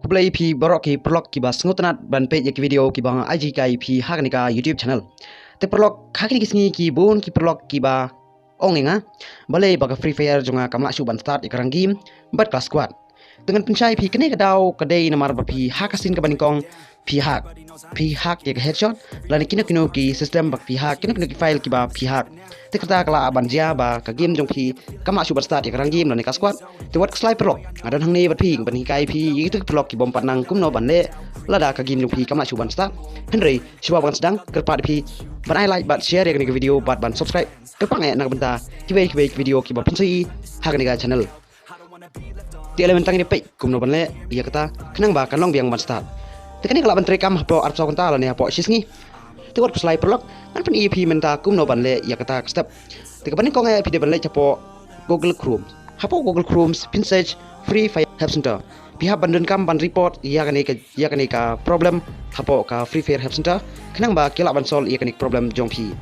Kublai pi borok ki prolog ki bas ngutanat ban page ki video ki bang IG kai pi hakani ka YouTube channel. Te prolog hakani kisni ki bon ki prolog ki ba ongenga balai baga Free Fire jonga kamla su ban start ikarang game bat class squad. Dengan pencai pi kene kadau kadai namar ba pi hakasin ka banikong pi hak ya headshot lani kino ki sistem bak pi hak kino ki file ki ba pi hak. Te kata kala banjia ba ka game jong pi kamla su ban start ikarang game lani ka squad. Te wat slide prolog adan hang ne bat pi ban kai pi itu prolog ki bom panang kumno ban le lada ka game jong pi kamla su ban start. Henry siwa ban sedang kerpat pi ban I like bat share ya ke video bat ban subscribe kepang ya nak benta kibai video ki ba pensai hakani ka channel. Di elemen tangi ni pek kumno ban le iya kata kenang ba kanong biang ban start. Tekani kala ban trekam hapo arso konta la ne hapo sisngi. Te wat slide prolog kan pen EP menta kumno ban le iya kata step. Te ka ban ko ngai video ban le chapo Google Chrome. Hapo Google Chrome pin search Free Fire Help Center. Pihak bandun kam ban report iya kani ka problem hapo ka Free Fire Help Center. Kenang ba kila ban sol iya kani problem jong pi.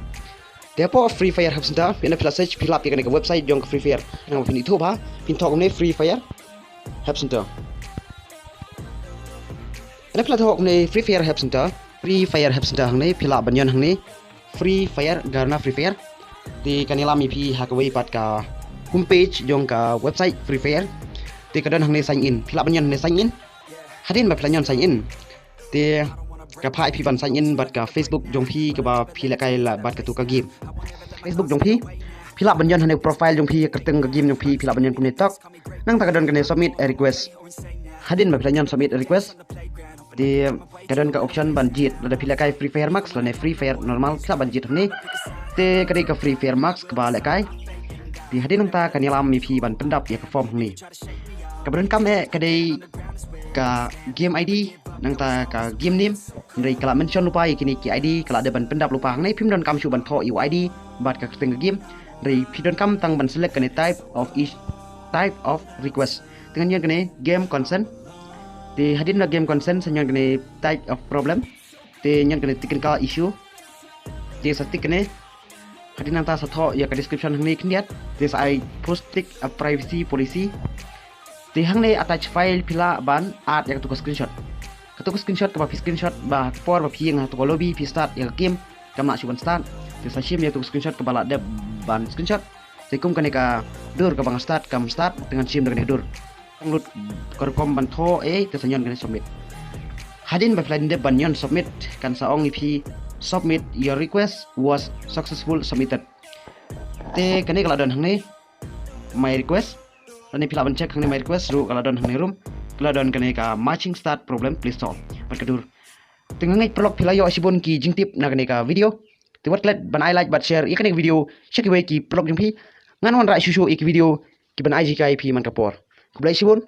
Depo Free Fire Help Center pina pila search pila iya kani ka website jong ka Free Fire. Nang pin itu ba pin tok ne Free Fire Help Center. Ini pila tok ne Free Fire Help Center. Free Fire Help Center hang ne pila banyon hang ne Free Fire garna Free Fire. Di kanila mi pi hakawai pat ka homepage jong ka website Free Fire. Di kadon hang ne sign in pila banyon ne sign in. Hadin ba pila nyon sign in. Di ka pai pi ban sign in bat ka Facebook jong pi ka ba pila kai la bat ka tu ka game. Facebook jong pi pila banyon hang ne profile jong pi kerteng ka game jong pi pila banyon kumne tok. Nang ta kadon kene submit a request. Hadin ba pila nyon submit a request. Di kadon ka option ban jit ada pila kai Free Fire Max lane Free Fire normal pila ban jit ni. Te kadai ka Free Fire Max ka ba le kai. Di hadin nang ta kanilam mi pi ban pendap ya ka form ni. Kemudian kami kadai ka game ID nang ta ka game name dari kala mention lupa kini ki ID kala ada ban pendap lupa hang nei pim don kam su ban tho UID bat ka teng game dari pidon kam tang ban select kani type of each type of request dengan yang kani game consent di hadin na game consent senyan kani type of problem di yang kani technical issue di statik kani hadin nang ta sa tho ya ka description hang nei kindiat di I post tick a privacy policy di hang ne attach file pila ban art yang tuku screenshot. Ketuku screenshot ke pi screenshot ba for ba pi yang tuku lobby pi start ya game kama suban start. Di sashim ya tuku screenshot ke bala de ban screenshot. Sekum kan ka dur ke bang start kam start dengan sim dengan dur. Nglut korkom ban tho te sanyon kan submit. Hadin ba plan de ban yon submit kan saong pi submit your request was successful submitted. Te kane kala don hang ne my request Lani pila ban check hang my request ru kala don hang room kala don kane ka matching start problem please solve ban kadur tengang ngai prolog pila yo asibon ki jingtip na kane ka video ti wat let ban I like bat share ikane video check we ki prolog jing pi ngan wan ra susu ik video ki ban IG ka IP man kapor kublai sibon